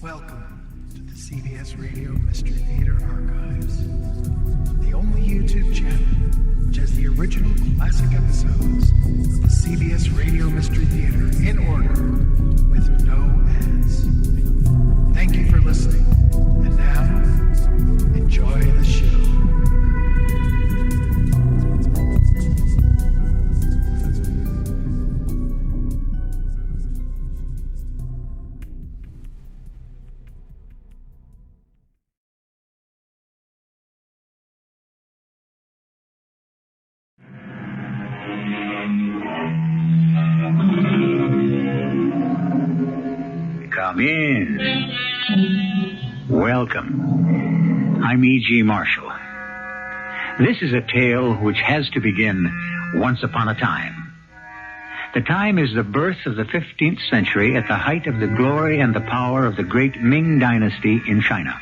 Welcome to the CBS Radio Mystery Theater Archives, the only YouTube channel which has the original classic episodes of the CBS Radio Mystery Theater in order with no ads. Thank you for listening, and now, enjoy the show. Come in. Welcome. I'm E.G. Marshall. This is a tale which has to begin once upon a time. The time is the birth of the 15th century at the height of the glory and the power of the great Ming dynasty in China.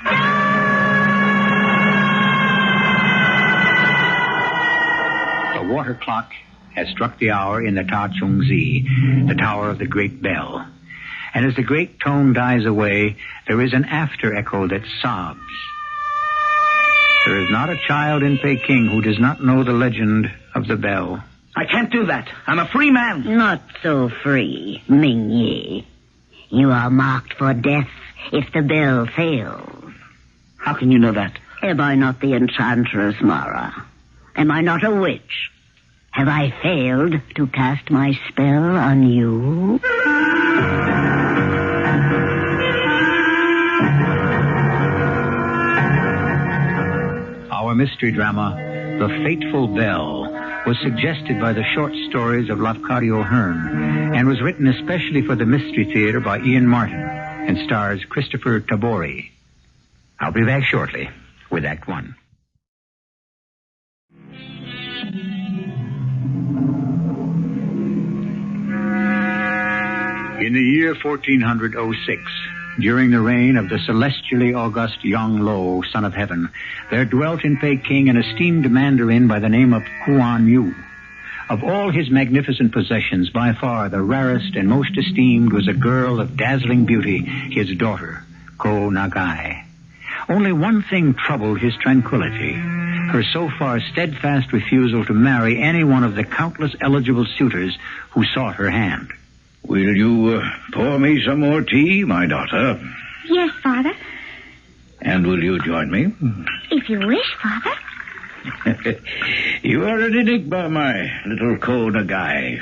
The water clock has struck the hour in the Ta Chung Zi, the tower of the great bell. And as the great tone dies away, there is an after-echo that sobs. There is not a child in Peking who does not know the legend of the bell. I can't do that. I'm a free man. Not so free, Ming Yi. You are marked for death if the bell fails. How can you know that? Am I not the enchantress, Mara? Am I not a witch? Have I failed to cast my spell on you? Our mystery drama, The Fateful Bell, was suggested by the short stories of Lafcadio Hearn and was written especially for the Mystery Theater by Ian Martin and stars Kristoffer Tabori. I'll be back shortly with Act One. In the year 1406, during the reign of the celestially august Yang Lo, son of heaven, there dwelt in Peking an esteemed mandarin by the name of Kuan Yu. Of all his magnificent possessions, by far the rarest and most esteemed was a girl of dazzling beauty, his daughter, Ko Nagai. Only one thing troubled his tranquility, her so far steadfast refusal to marry any one of the countless eligible suitors who sought her hand. Will you pour me some more tea, my daughter? Yes, Father. And will you join me? If you wish, Father. You are an enigma, my little Ko Nagai.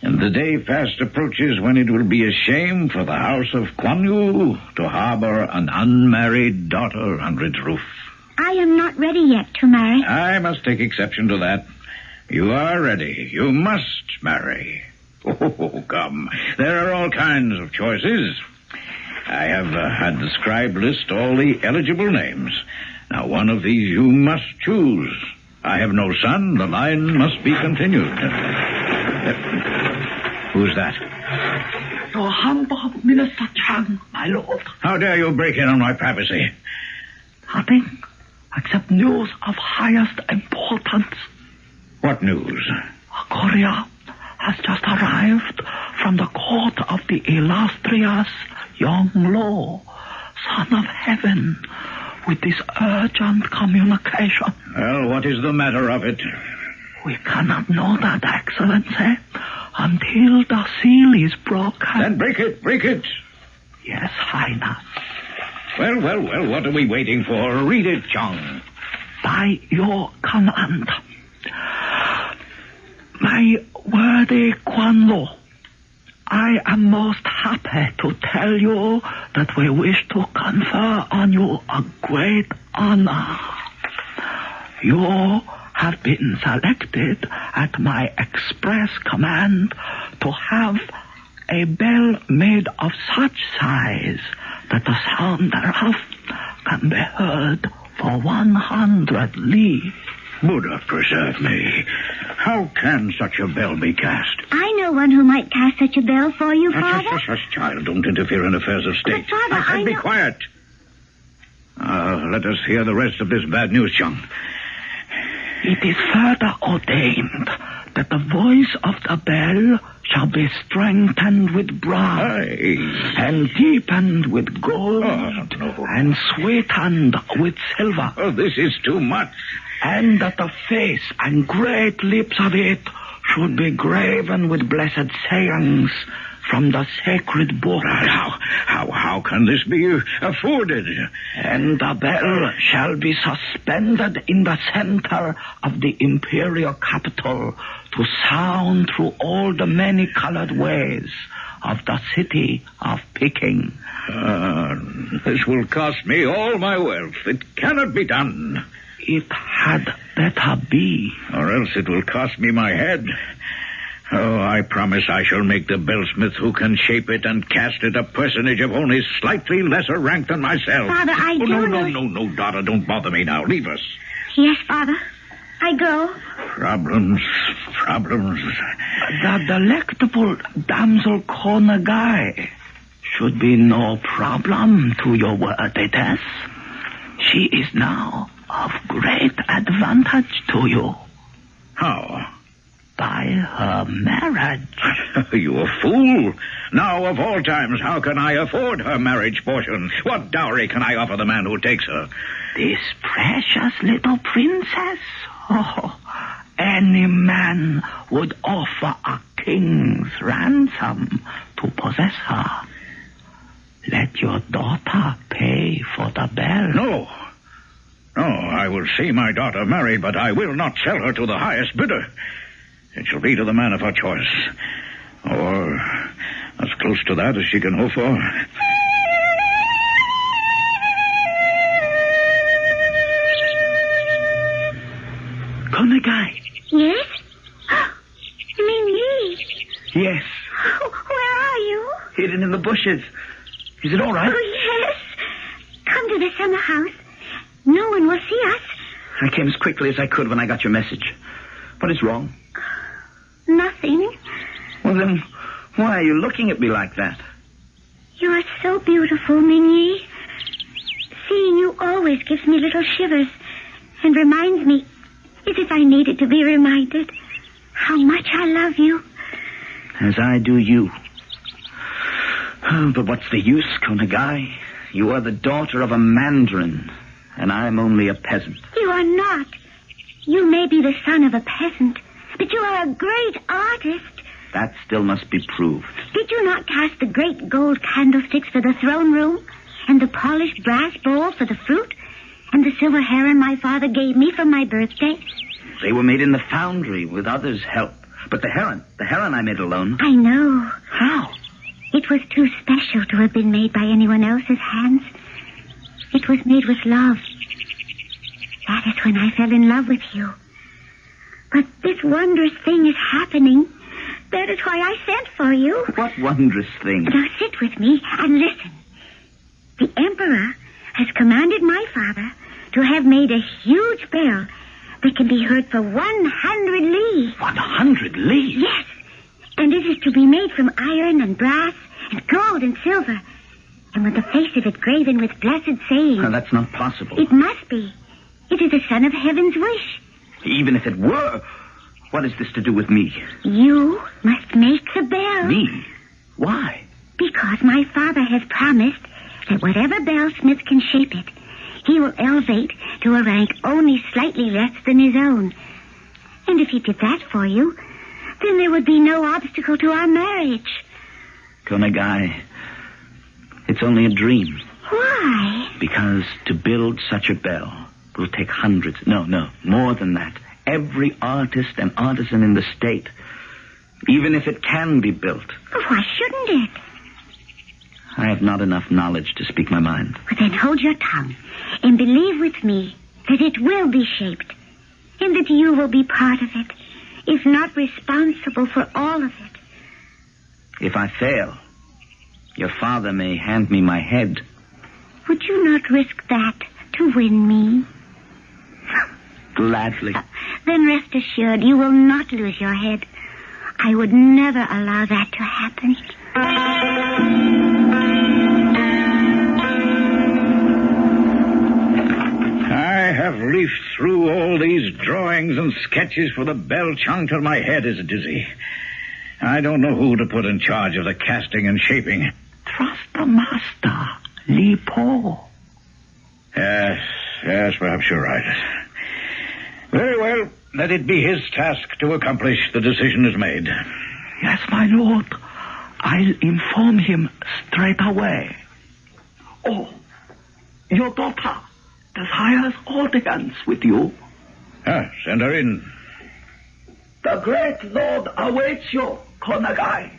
And the day fast approaches when it will be a shame for the house of Kuan Yu to harbor an unmarried daughter under its roof. I am not ready yet to marry. I must take exception to that. You are ready. You must marry. Oh, come. There are all kinds of choices. I have had the scribe list all the eligible names. Now, one of these you must choose. I have no son. The line must be continued. Who's that? Your humble Minister Chang, my lord. How dare you break in on my privacy? Nothing except news of highest importance. What news? A courier has just arrived from the court of the illustrious Yang Lo, son of heaven, with this urgent communication. Well, what is the matter of it? We cannot know that, Excellency, until the seal is broken. Then break it, break it. Yes, Highness. Well, what are we waiting for? Read it, Chang. By your command, my worthy Kuan Lo, I am most happy to tell you that we wish to confer on you a great honor. You have been selected at my express command to have a bell made of such size that the sound thereof can be heard for 100 li. Buddha preserve me. How can such a bell be cast? I know one who might cast such a bell for you, Father. Hush, child. Don't interfere in affairs of state. But, Father, I said be quiet. Let us hear the rest of this bad news, Chang. It is further ordained that the voice of the bell shall shall be strengthened with brass, and deepened with gold, and sweetened with silver. Oh, this is too much. And that the face and great lips of it should be graven with blessed sayings from the sacred book. How can this be afforded? And the bell shall be suspended in the center of the imperial capital to sound through all the many-colored ways of the city of Peking. This will cost me all my wealth. It cannot be done. It had better be. Or else it will cost me my head. Oh, I promise I shall make the bellsmith who can shape it and cast it a personage of only slightly lesser rank than myself. Father, I do No, daughter, don't bother me now. Leave us. Yes, Father. I go. Problems. The delectable damsel Konagai should be no problem to your worthiness. She is now of great advantage to you. How? By her marriage. You a fool. Now, of all times, how can I afford her marriage portion? What dowry can I offer the man who takes her? This precious little princess? Oh, any man would offer a king's ransom to possess her. Let your daughter pay for the bell. No, I will see my daughter married, but I will not sell her to the highest bidder. It shall be to the man of her choice. Or as close to that as she can hope for. Konagai. Yes? Ming-Yi. Yes. Oh, where are you? Hidden in the bushes. Is it all right? Oh, yes. Come to the summer house. No one will see us. I came as quickly as I could when I got your message. What is wrong? Nothing. Well, then, why are you looking at me like that? You are so beautiful, Ming-Yi. Seeing you always gives me little shivers and reminds me, as if I needed to be reminded, how much I love you. As I do you. Oh, but what's the use, Konagai? You are the daughter of a mandarin, and I'm only a peasant. You are not. You may be the son of a peasant, but you are a great artist. That still must be proved. Did you not cast the great gold candlesticks for the throne room, and the polished brass bowl for the fruit, and the silver heron my father gave me for my birthday? They were made in the foundry with others' help. But the heron I made alone. I know. How? It was too special to have been made by anyone else's hands. It was made with love. That is when I fell in love with you. But this wondrous thing is happening. That is why I sent for you. What wondrous thing? Now sit with me and listen. The Emperor has commanded my father to have made a huge bell that can be heard for 100 li. 100 li? Yes. And it is to be made from iron and brass and gold and silver. And with the face of it graven with blessed sayings. Oh, that's not possible. It must be. It is the Son of Heaven's wish. Even if it were, what is this to do with me? You must make the bell. Me? Why? Because my father has promised that whatever bellsmith can shape it, he will elevate to a rank only slightly less than his own. And if he did that for you, then there would be no obstacle to our marriage. Konagai, it's only a dream. Why? Because to build such a bell will take hundreds, no, more than that. Every artist and artisan in the state, even if it can be built. But why shouldn't it? I have not enough knowledge to speak my mind. Well, then hold your tongue and believe with me that it will be shaped and that you will be part of it, if not responsible for all of it. If I fail, your father may hand me my head. Would you not risk that to win me? Gladly. Then rest assured you will not lose your head. I would never allow that to happen. I have leafed through all these drawings and sketches for the bell chung till my head is dizzy. I don't know who to put in charge of the casting and shaping. Trust the master, Li Po. Yes, perhaps you're right. Very well, let it be his task to accomplish. The decision is made. Yes, my lord. I'll inform him straight away. Oh, your daughter desires audience with you. Send her in. The great lord awaits you, Konagai.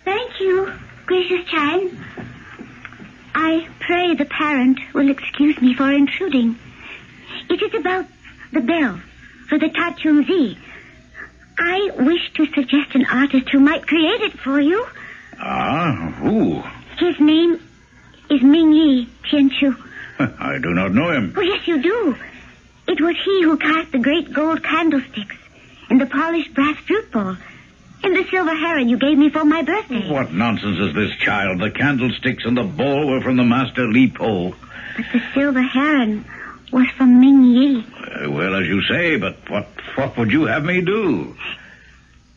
Thank you, gracious child. I pray the parent will excuse me for intruding. It is about the bell for the Tachunzi. I wish to suggest an artist who might create it for you. Who? His name is Ming Yi Tianchu. I do not know him. Oh, yes, you do. It was he who cast the great gold candlesticks and the polished brass fruit bowl and the silver heron you gave me for my birthday. What nonsense is this, child? The candlesticks and the bowl were from the master Li Po. But the silver heron was from Ming Yi. Well, as you say, but what would you have me do?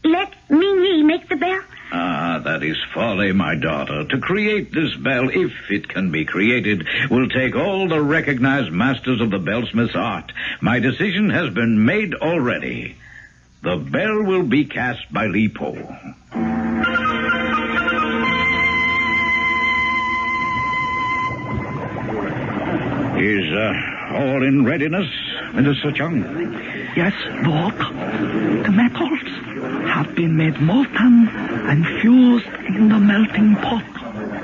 Let Ming Yi make the bell. That is folly, my daughter. To create this bell, if it can be created, will take all the recognized masters of the bellsmith's art. My decision has been made already. The bell will be cast by Li Po. Is all in readiness, Minister Chung? Yes, Lord. The metals have been made molten and fused in the melting pot.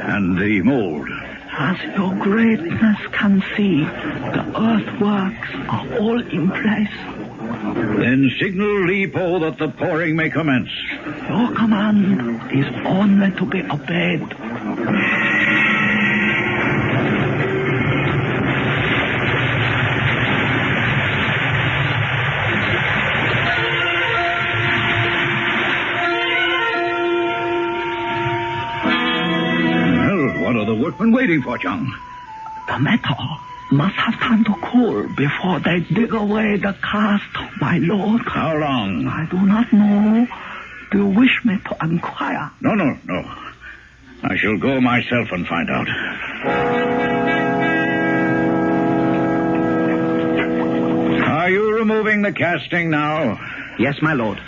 And the mold? As your greatness can see, the earthworks are all in place. Then signal Li Po that the pouring may commence. Your command is only to be obeyed. What are the workmen waiting for, Chung? The metal must have time to cool before they dig away the cast, my lord. How long? I do not know. Do you wish me to inquire? No. I shall go myself and find out. Are you removing the casting now? Yes, my lord.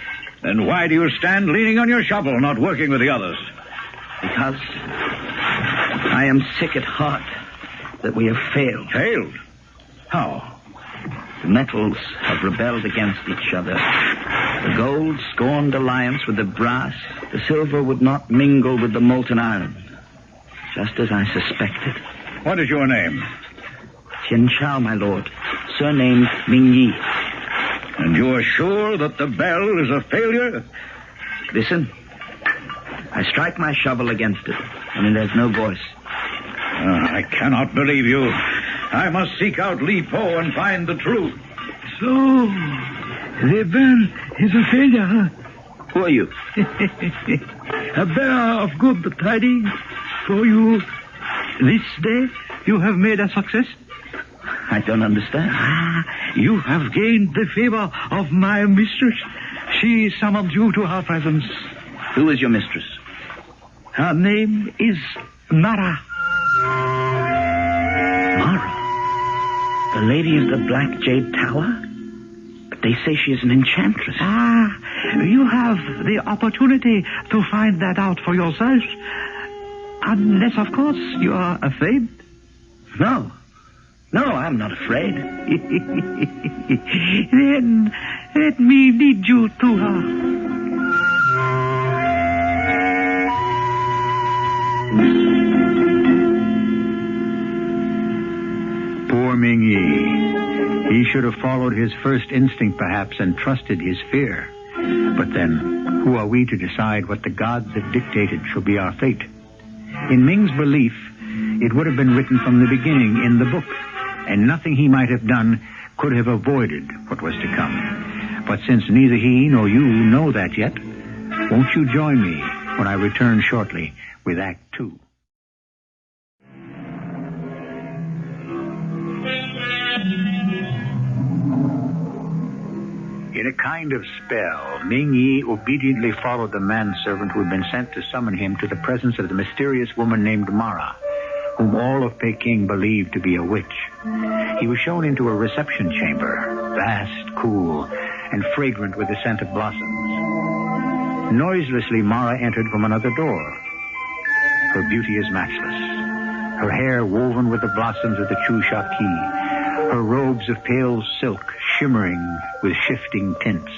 Then why do you stand leaning on your shovel, not working with the others? Because I am sick at heart that we have failed. Failed? How? The metals have rebelled against each other. The gold scorned alliance with the brass. The silver would not mingle with the molten iron. Just as I suspected. What is your name? Tian Chao, my lord. Surnamed Ming Yi. And you are sure that the bell is a failure? Listen. I strike my shovel against it, and there's no voice. I cannot believe you. I must seek out Li Po and find the truth. So, the bell is a failure, huh? Who are you? A bearer of good tidings for you. This day you have made a success. I don't understand. You have gained the favor of my mistress. She summoned you to her presence. Who is your mistress? Her name is Mara. Mara? The lady of the Black Jade Tower? But they say she is an enchantress. You have the opportunity to find that out for yourself. Unless, of course, you are afraid. No, I'm not afraid. Then let me lead you to her. Poor Ming Yi. He should have followed his first instinct, perhaps, and trusted his fear. But then, who are we to decide what the gods have dictated shall be our fate? In Ming's belief, it would have been written from the beginning in the book, and nothing he might have done could have avoided what was to come. But since neither he nor you know that yet, won't you join me when I return shortly with Act 2? In a kind of spell, Ming Yi obediently followed the manservant who had been sent to summon him to the presence of the mysterious woman named Mara, whom all of Peking believed to be a witch. He was shown into a reception chamber, vast, cool, and fragrant with the scent of blossoms. Noiselessly, Mara entered from another door. Her beauty is matchless. Her hair woven with the blossoms of the Chu Sha Ki. Her robes of pale silk shimmering with shifting tints.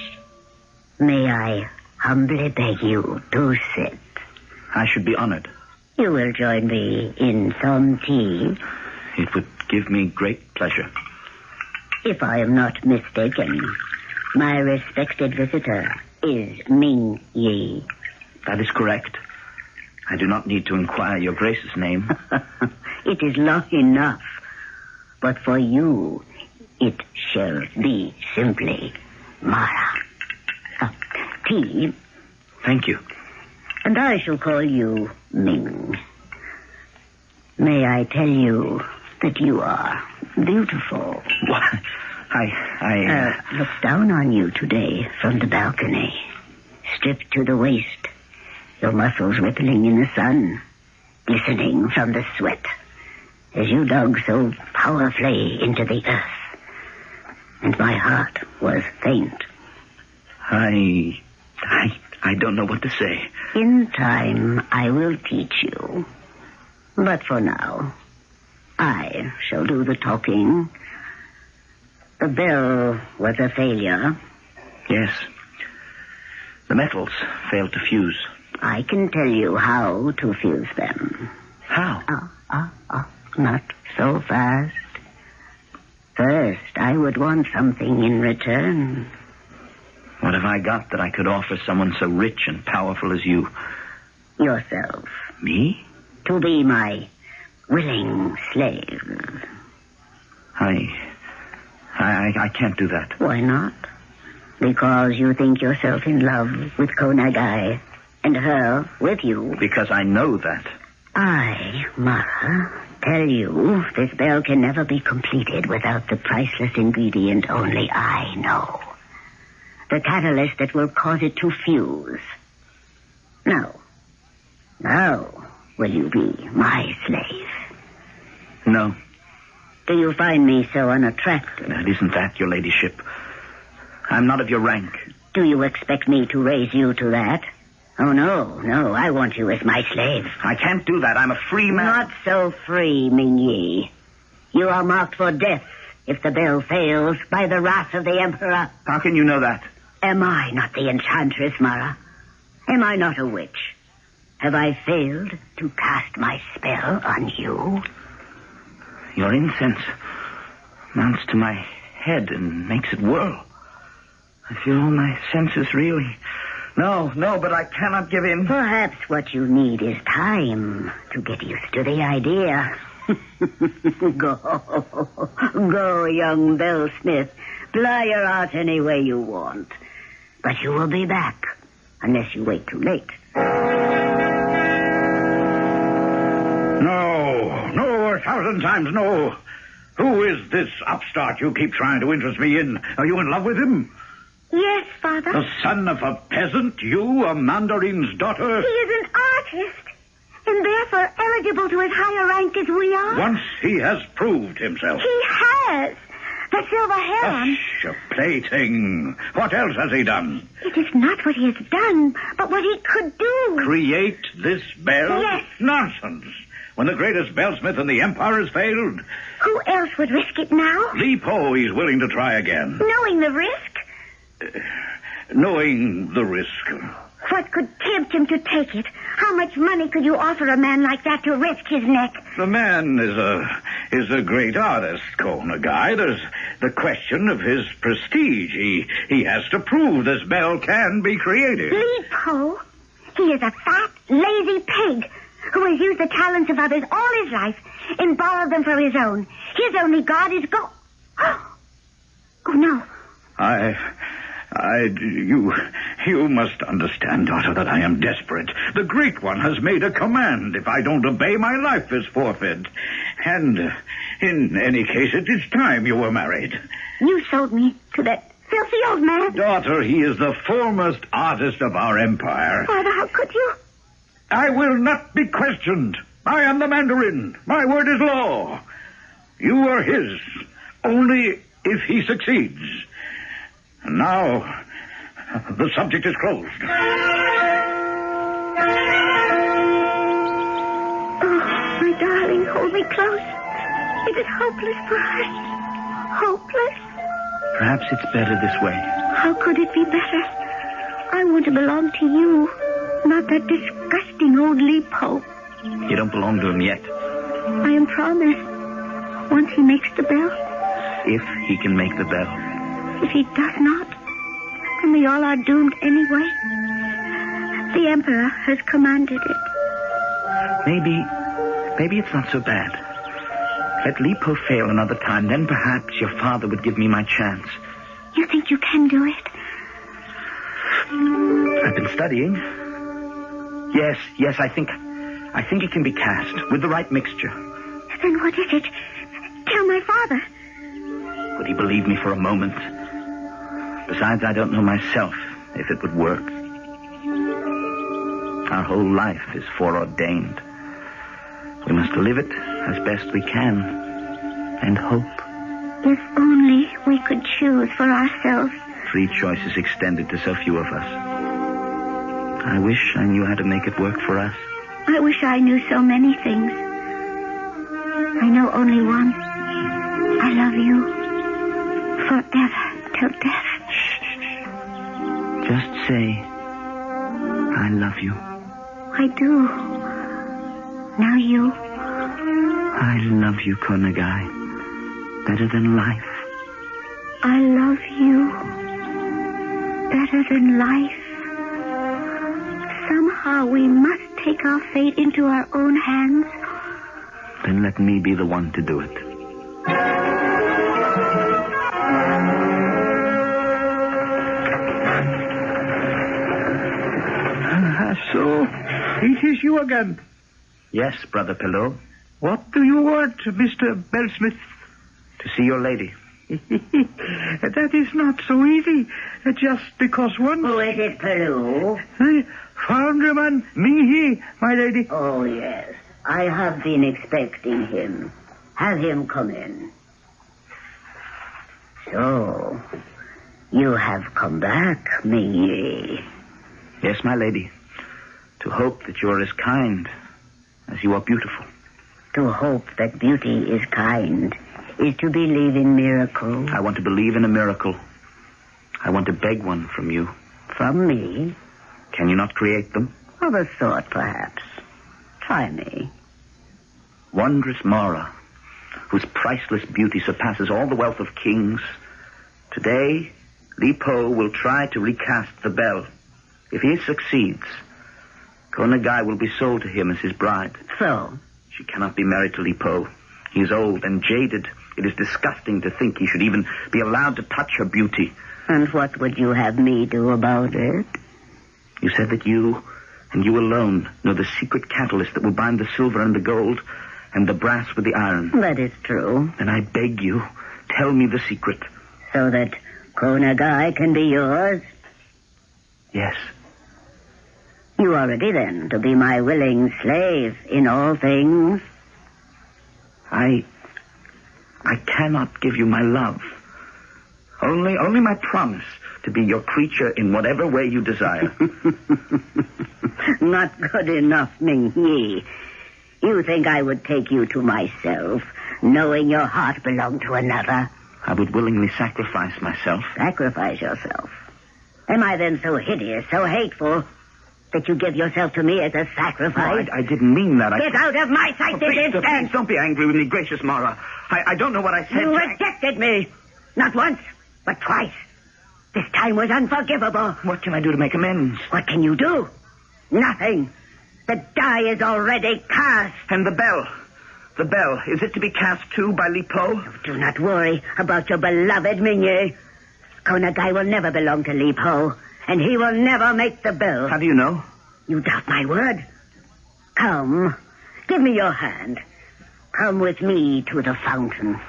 May I humbly beg you to sit? I should be honored. You will join me in some tea. It would give me great pleasure. If I am not mistaken, my respected visitor is Ming Yi. That is correct. I do not need to inquire your Grace's name. It is long enough. But for you, it shall be simply Mara. Tea. Thank you. And I shall call you Ming. May I tell you that you are beautiful? What? I looked down on you today from the balcony, stripped to the waist, your muscles rippling in the sun, glistening from the sweat, as you dug so powerfully into the earth. And my heart was faint. I don't know what to say. In time, I will teach you. But for now, I shall do the talking. The bell was a failure. Yes. The metals failed to fuse. I can tell you how to fuse them. How? Not so fast. First, I would want something in return. What have I got that I could offer someone so rich and powerful as you? Yourself. Me? To be my willing slave. I can't do that. Why not? Because you think yourself in love with Konagai, and her with you. Because I know that. I, Mara, tell you this bell can never be completed without the priceless ingredient only I know. The catalyst that will cause it to fuse. Now, will you be my slave? No. Do you find me so unattractive? It isn't that, your ladyship. I'm not of your rank. Do you expect me to raise you to that? Oh, no, I want you as my slave. I can't do that. I'm a free man. Not so free, Ming Yi. You are marked for death if the bell fails by the wrath of the Emperor. How can you know that? Am I not the enchantress, Mara? Am I not a witch? Have I failed to cast my spell on you? Your incense mounts to my head and makes it whirl. I feel all my senses reeling. No, but I cannot give in. Perhaps what you need is time to get used to the idea. Go, young bellsmith. Ply your art any way you want. But you will be back, unless you wait too late. No, 1,000 times no. Who is this upstart you keep trying to interest me in? Are you in love with him? Yes, Father. The son of a peasant? You, a mandarin's daughter? He is an artist, and therefore eligible to as high a rank as we are. Once he has proved himself. He has. The silver heron. Hush, a plaything. What else has he done? It is not what he has done, but what he could do. Create this bell? Yes. Nonsense. When the greatest bellsmith in the empire has failed? Who else would risk it now? Li Po he's willing to try again. Knowing the risk? Knowing the risk. What could tempt him to take it? How much money could you offer a man like that to risk his neck? The man is a great artist, Konagai. There's the question of his prestige. He has to prove this bell can be created. Li Po? He is a fat, lazy pig who has used the talents of others all his life and borrowed them for his own. His only god is gold. Oh, no. You must understand, daughter, that I am desperate. The Great One has made a command. If I don't obey, my life is forfeit. And in any case, it is time you were married. You sold me to that filthy old man. Daughter, he is the foremost artist of our empire. Father, how could you? I will not be questioned. I am the Mandarin. My word is law. You are his, only if he succeeds. And now, the subject is closed. Oh, my darling, hold me close. It is hopeless for us. Hopeless. Perhaps it's better this way. How could it be better? I want to belong to you, not that disgusting old Lipo. You don't belong to him yet. I am promised. Once he makes the bell. If he can make the bell. If he does not, then we all are doomed anyway. The Emperor has commanded it. Maybe it's not so bad. Let Lipo fail another time, then perhaps your father would give me my chance. You think you can do it? I've been studying. Yes, I think it can be cast with the right mixture. Then what is it? Tell my father. Would he believe me for a moment? Besides, I don't know myself if it would work. Our whole life is foreordained. We must live it as best we can and hope. If only we could choose for ourselves. Free choice is extended to so few of us. I wish I knew how to make it work for us. I wish I knew so many things. I know only one. I love you. Forever, till death. Just say, I love you. I do. Now you. I love you, Konagai. Better than life. I love you. Better than life. Somehow we must take our fate into our own hands. Then let me be the one to do it. So, it is you again. Yes, Brother Pillow. What do you want, Mr. Bellsmith? To see your lady. That is not so easy. Just because one... Who is it, Peru? Foundryman Minghi, my lady. Oh, yes. I have been expecting him. Have him come in. So, you have come back, Mingyi. Yes, my lady. To hope that you are as kind as you are beautiful. To hope that beauty is kind is to believe in miracles. I want to believe in a miracle. I want to beg one from you. From me? Can you not create them? Of a sort, perhaps. Try me. Wondrous Mara, whose priceless beauty surpasses all the wealth of kings. Today, Lipo will try to recast the bell. If he succeeds, Konagai will be sold to him as his bride. So? She cannot be married to Lipo. He is old and jaded. It is disgusting to think he should even be allowed to touch her beauty. And what would you have me do about it? You said that you, and you alone, know the secret catalyst that will bind the silver and the gold, and the brass with the iron. That is true. Then I beg you, tell me the secret. So that Konagai can be yours? Yes. You are ready, then, to be my willing slave in all things? I cannot give you my love. Only my promise to be your creature in whatever way you desire. Not good enough, Ming-Yi. You think I would take you to myself, knowing your heart belonged to another? I would willingly sacrifice myself. Sacrifice yourself? Am I then so hideous, so hateful, that you give yourself to me as a sacrifice? No, I didn't mean that. Get out of my sight this instant! Please, don't be angry with me, gracious Mara. I don't know what I said. You rejected me. Not once, but twice. This time was unforgivable. What can I do to make amends? What can you do? Nothing. The die is already cast. And the bell? The bell, is it to be cast too by Lipo? Do not worry about your beloved Mingyi. Konagai will never belong to Lipo, and he will never make the bell. How do you know? You doubt my word? Come, give me your hand. Come with me to the fountain.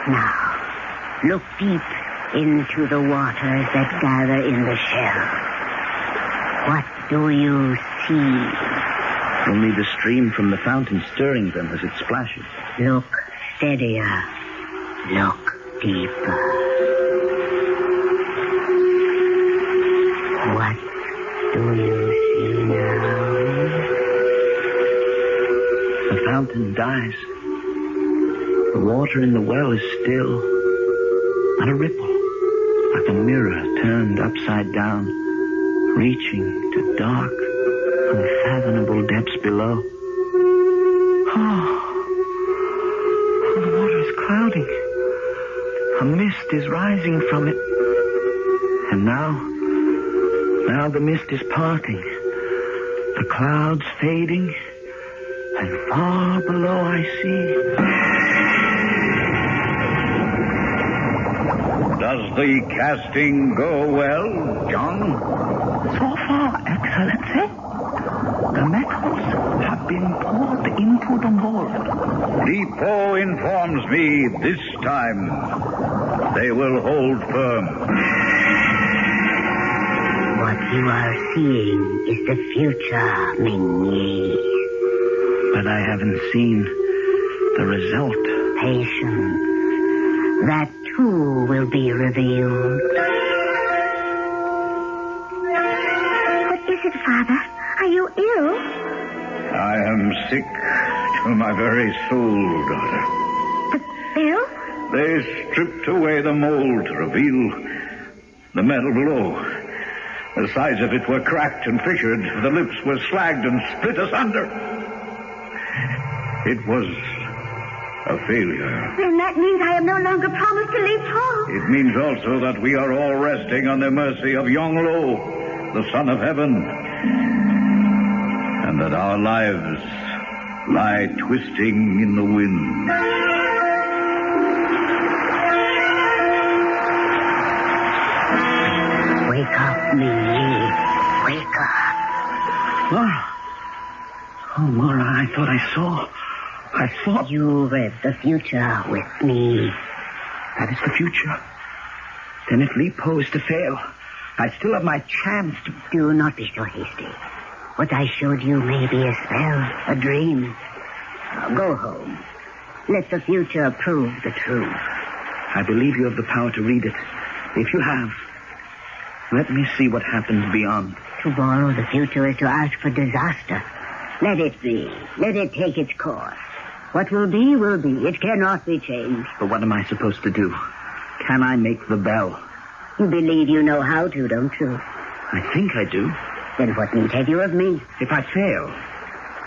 Now, look deep into the waters that gather in the shell. What do you see? Only the stream from the fountain stirring them as it splashes. Look steadier. Look deeper. What do you see now? The fountain dies. The water in the well is still. Not a ripple. Like a mirror turned upside down, reaching to dark, unfathomable depths below. Oh, the water is clouding. A mist is rising from it. And now the mist is parting. The clouds fading. And far below I see... Does the casting go well, John? So far, Excellency, the metals have been poured into the mold. Depot informs me this time they will hold firm. What you are seeing is the future, Ming-Yi. But I haven't seen the result. Patience. That too will be revealed. What is it, Father? Are you ill? I am sick to my very soul, daughter. The bell? They stripped away the mold to reveal the metal below. The sides of it were cracked and fissured. The lips were slagged and split asunder. It was a failure. Then that means I am no longer promised to leave home. It means also that we are all resting on the mercy of Yong-Lo, the Son of Heaven, and that our lives lie twisting in the wind. Wake up, Ming-Yi. Wake up. Laura. Oh, Laura, I thought I saw... You read the future with me. That is the future. Then if Li Po is to fail, I still have my chance to... Do not be so hasty. What I showed you may be a spell, a dream. Now go home. Let the future prove the truth. I believe you have the power to read it. If you have, let me see what happens beyond. To borrow the future is to ask for disaster. Let it be. Let it take its course. What will be, will be. It cannot be changed. But what am I supposed to do? Can I make the bell? You believe you know how to, don't you? I think I do. Then what need have you of me? If I fail,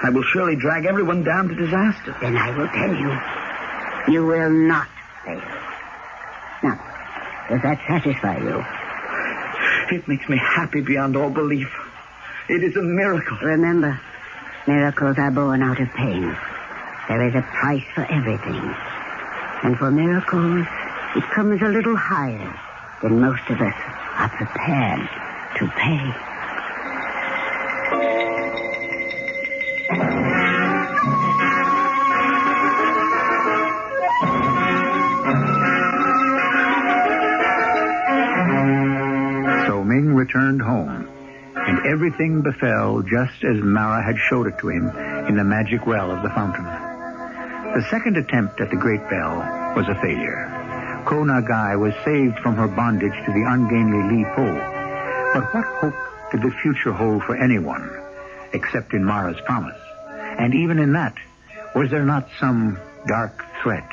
I will surely drag everyone down to disaster. Then I will tell you. You will not fail. Now, does that satisfy you? It makes me happy beyond all belief. It is a miracle. Remember, miracles are born out of pain. There is a price for everything. And for miracles, it comes a little higher than most of us are prepared to pay. So Ming returned home, and everything befell just as Mara had showed it to him in the magic well of the fountain. The second attempt at the great bell was a failure. Ko Nagai was saved from her bondage to the ungainly Li Po. But what hope did the future hold for anyone, except in Mara's promise? And even in that, was there not some dark threat?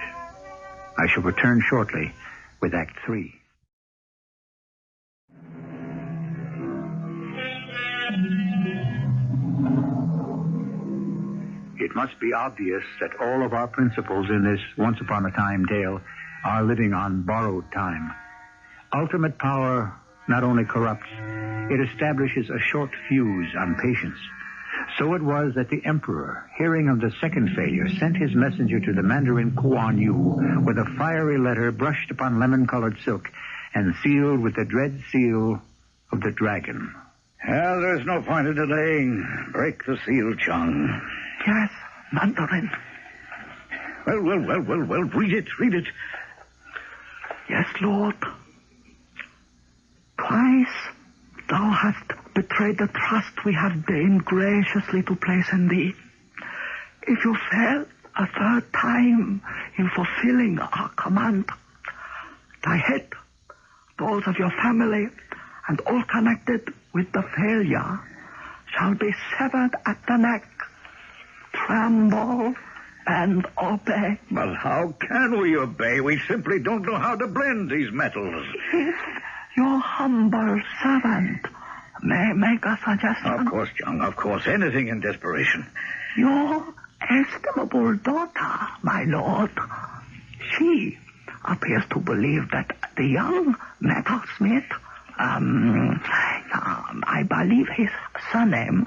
I shall return shortly with Act 3. It must be obvious that all of our principles in this once-upon-a-time tale are living on borrowed time. Ultimate power not only corrupts, it establishes a short fuse on patience. So it was that the emperor, hearing of the second failure, sent his messenger to the Mandarin Kuan Yu with a fiery letter brushed upon lemon-colored silk and sealed with the dread seal of the dragon. Well, there's no point in delaying. Break the seal, Chung. Yes, Mandarin. Well, read it. Yes, Lord. Twice thou hast betrayed the trust we have deigned graciously to place in thee. If you fail a third time in fulfilling our command, thy head, those of your family, and all connected with the failure shall be severed at the neck. Tremble and obey. Well, how can we obey? We simply don't know how to blend these metals. If your humble servant may make a suggestion. Of course, John, of course. Anything in desperation. Your estimable daughter, my lord, she appears to believe that the young metalsmith, I believe his surname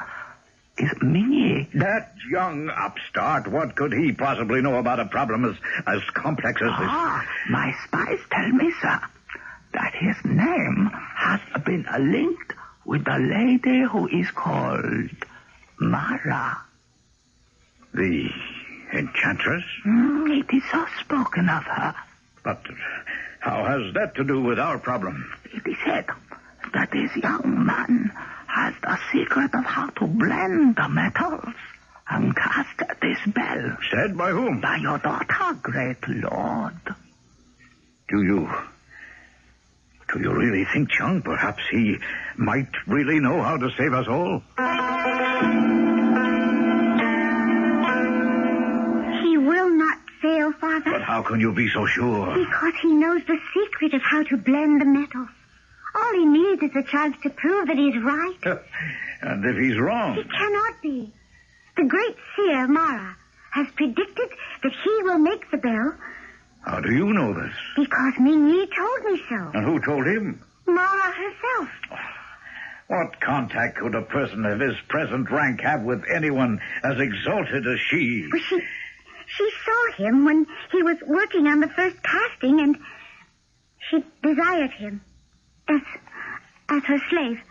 is Mingy. That young upstart, what could he possibly know about a problem as complex as this? My spies tell me, sir, that his name has been linked with the lady who is called Mara. The enchantress? It is so spoken of her. But how has that to do with our problem? It is said that this young man has the secret of how to blend the metals and cast this spell. Said by whom? By your daughter, great lord. Do you really think, Chung, perhaps he might really know how to save us all? He will not fail, Father. But how can you be so sure? Because he knows the secret of how to blend the metals. All he needs is a chance to prove that he's right. And if he's wrong? He cannot be. The great seer, Mara, has predicted that he will make the bell. How do you know this? Because Mingy told me so. And who told him? Mara herself. What contact could a person of his present rank have with anyone as exalted as she? Well, she saw him when he was working on the first casting, and she desired him as her slave.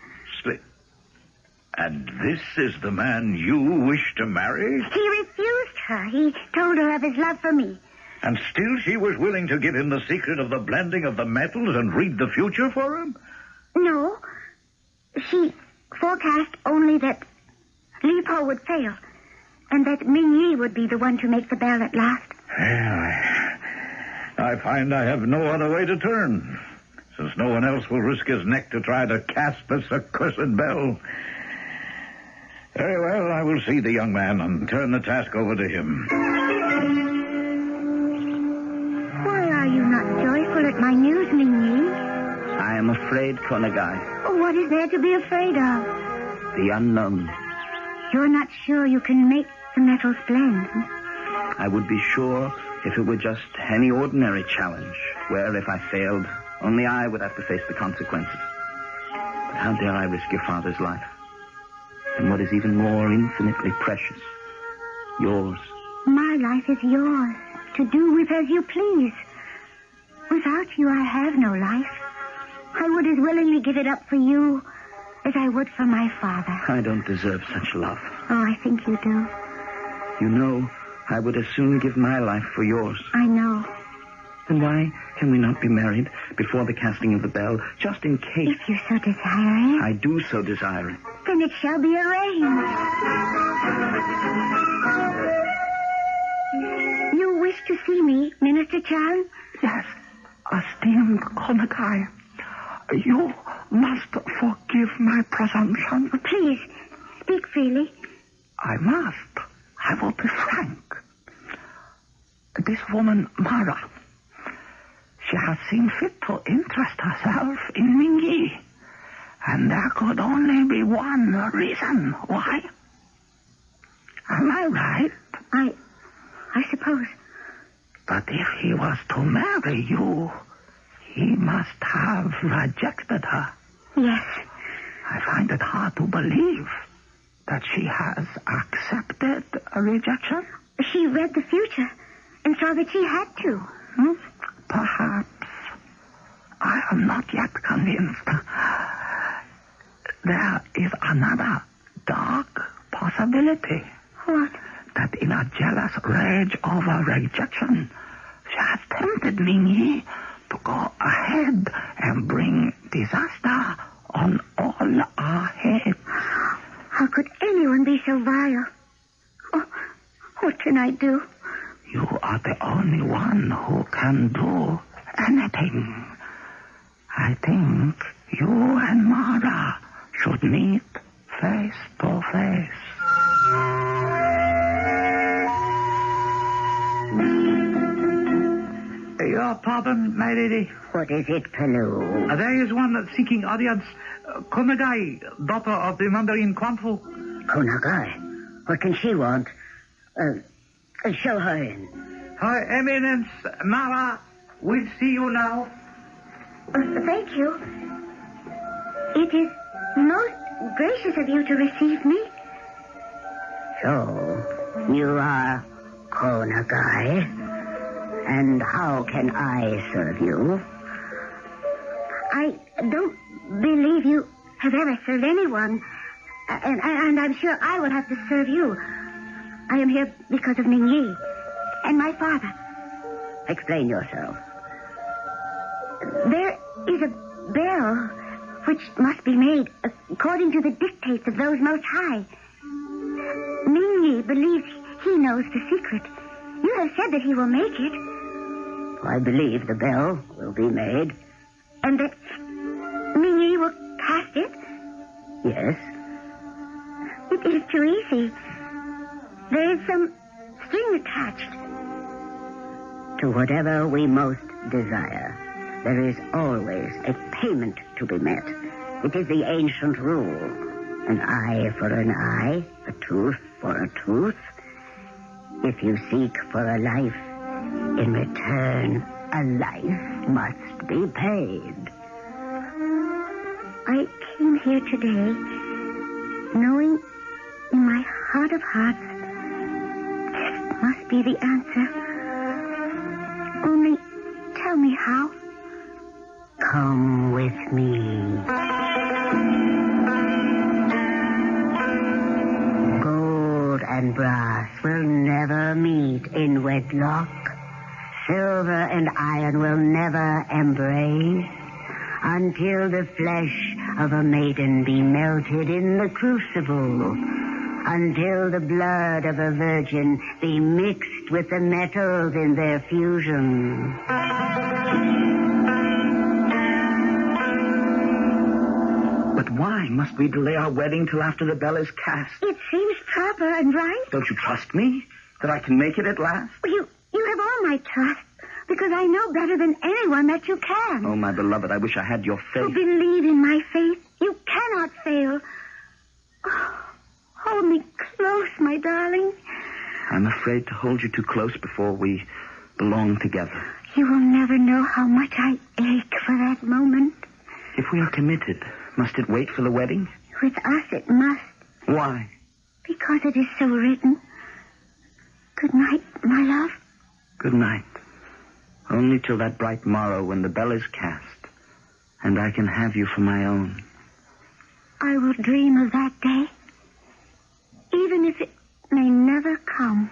And this is the man you wish to marry? He refused her. He told her of his love for me. And still she was willing to give him the secret of the blending of the metals and read the future for him? No. She forecast only that Lipo would fail, and that Mingy would be the one to make the bell at last. Well, I find I have no other way to turn, since no one else will risk his neck to try to cast this accursed bell. Very well, I will see the young man and turn the task over to him. Why are you not joyful at my news, Mingy? I am afraid, Konagai. Oh, what is there to be afraid of? The unknown. You're not sure you can make the metals blend? I would be sure if it were just any ordinary challenge, where if I failed, only I would have to face the consequences. But how dare I risk your father's life? And what is even more infinitely precious, yours. My life is yours, to do with as you please. Without you, I have no life. I would as willingly give it up for you as I would for my father. I don't deserve such love. Oh, I think you do. You know, I would as soon give my life for yours. I know. Then why can we not be married before the casting of the bell, just in case? If you so desire it. I do so desire it. Then it shall be arranged. You wish to see me, Minister Chan? Yes, esteemed Konagai. You must forgive my presumption. Please, speak freely. I must. I will be frank. This woman, Mara, she has seen fit to interest herself in Mingy. And there could only be one reason why. Am I right? I suppose. But if he was to marry you, he must have rejected her. Yes. I find it hard to believe that she has accepted a rejection. She read the future and saw that she had to. Perhaps. I am not yet convinced. There is another dark possibility. What? That in a jealous rage over rejection, she has tempted Mingy to go ahead and bring disaster on all our heads. How could anyone be so vile? Oh, what can I do? You are the only one who can do anything. I think you and Mara should meet face to face. Your pardon, my lady. What is it, Paloo? There is one seeking audience. Konagai, daughter of the Mandarin Kwanfu. Konagai? What can she want? Show her in. Her Eminence, Mara, will see you now. Thank you. It is most gracious of you to receive me. So, you are Konagai. And how can I serve you? I don't believe you have ever served anyone. And I'm sure I will have to serve you. I am here because of Ming Yi and my father. Explain yourself. There is a bell which must be made according to the dictates of those most high. Ming Yi believes he knows the secret. You have said that he will make it. I believe the bell will be made. And that Ming Yi will cast it? Yes. It is too easy. There is some string attached. To whatever we most desire, there is always a payment to be met. It is the ancient rule. An eye for an eye, a tooth for a tooth. If you seek for a life, in return, a life must be paid. I came here today knowing in my heart of hearts this must be the answer. Only tell me how. Come with me. Gold and brass will never meet in wedlock. Silver and iron will never embrace until the flesh of a maiden be melted in the crucible, until the blood of a virgin be mixed with the metals in their fusion. But why must we delay our wedding till after the bell is cast? It seems proper and right. Don't you trust me? That I can make it at last? You have all my trust, because I know better than anyone that you can. Oh, my beloved, I wish I had your faith. Oh, believe in my faith. You cannot fail. Oh, hold me close, my darling. I'm afraid to hold you too close before we belong together. You will never know how much I ache for that moment. If we are committed, must it wait for the wedding? With us it must. Why? Because it is so written. Good night, my love. Good night. Only till that bright morrow when the bell is cast, and I can have you for my own. I will dream of that day, even if it may never come.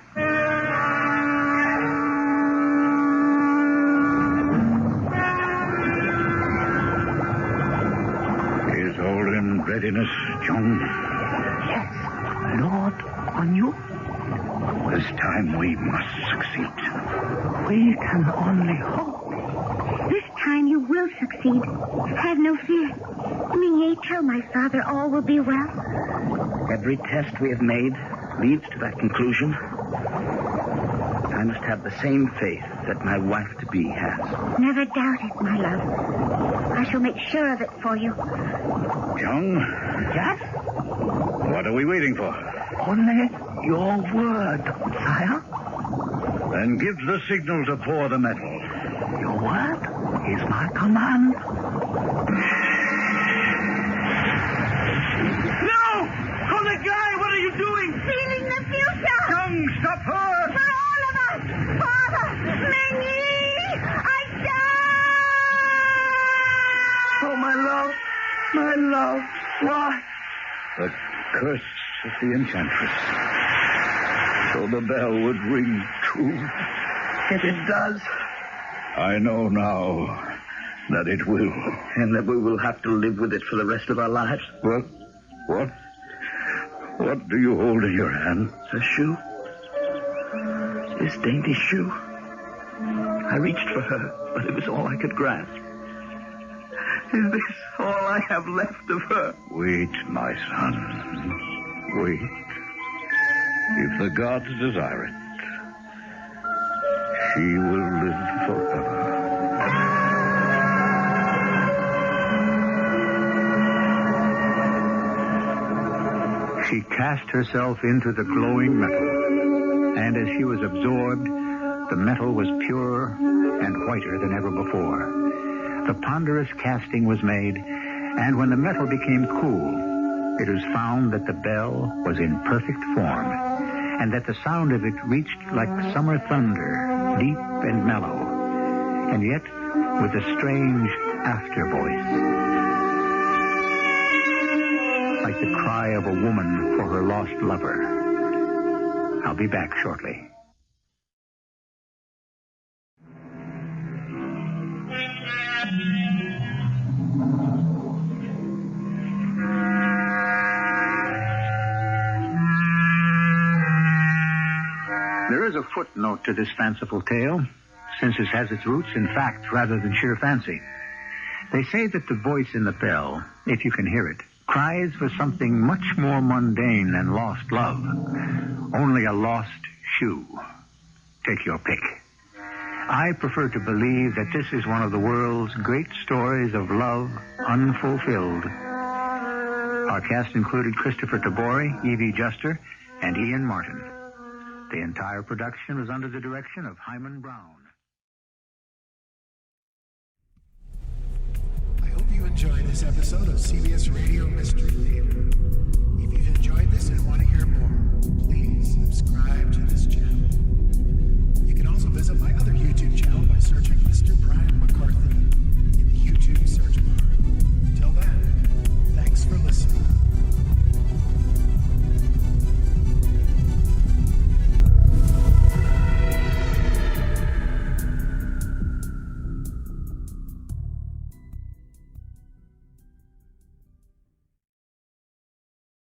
Is all in readiness, John? Yes, Lord, on you. This time we must succeed. We can only hope. This time you will succeed. Have no fear. Ming, tell my father all will be well. Every test we have made leads to that conclusion. I must have the same faith that my wife-to-be has. Never doubt it, my love. I shall make sure of it for you. John? Yes? What are we waiting for? Only your word, sire. Then give the signal to pour the metal. Your word is my command. No! Konagai, what are you doing? Sealing the future! John, stop her! For all of us! Father! Ming Yi! I die! Oh, my love. My love. Why? The curse of the enchantress. So the bell would ring true. If it does. I know now. that it will. And that we will have to live with it for the rest of our lives. What? What do you hold in your hand? A shoe. This dainty shoe. I reached for her, but it was all I could grasp. Is this all I have left of her? Wait, my son. Wait. If the gods desire it, she will live forever. She cast herself into the glowing metal, and as she was absorbed, the metal was purer and whiter than ever before. The ponderous casting was made, and when the metal became cool, it was found that the bell was in perfect form, and that the sound of it reached like summer thunder, deep and mellow, and yet with a strange after voice, like the cry of a woman for her lost lover. I'll be back shortly. There is a footnote to this fanciful tale, since it has its roots in fact rather than sheer fancy. They say that the voice in the bell, if you can hear it, cries for something much more mundane than lost love. Only a lost shoe. Take your pick. I prefer to believe that this is one of the world's great stories of love unfulfilled. Our cast included Kristoffer Tabori, Evie Juster, and Ian Martin. The entire production was under the direction of Hyman Brown. I hope you enjoyed this episode of CBS Radio Mystery Theater. If you've enjoyed this and want to hear more,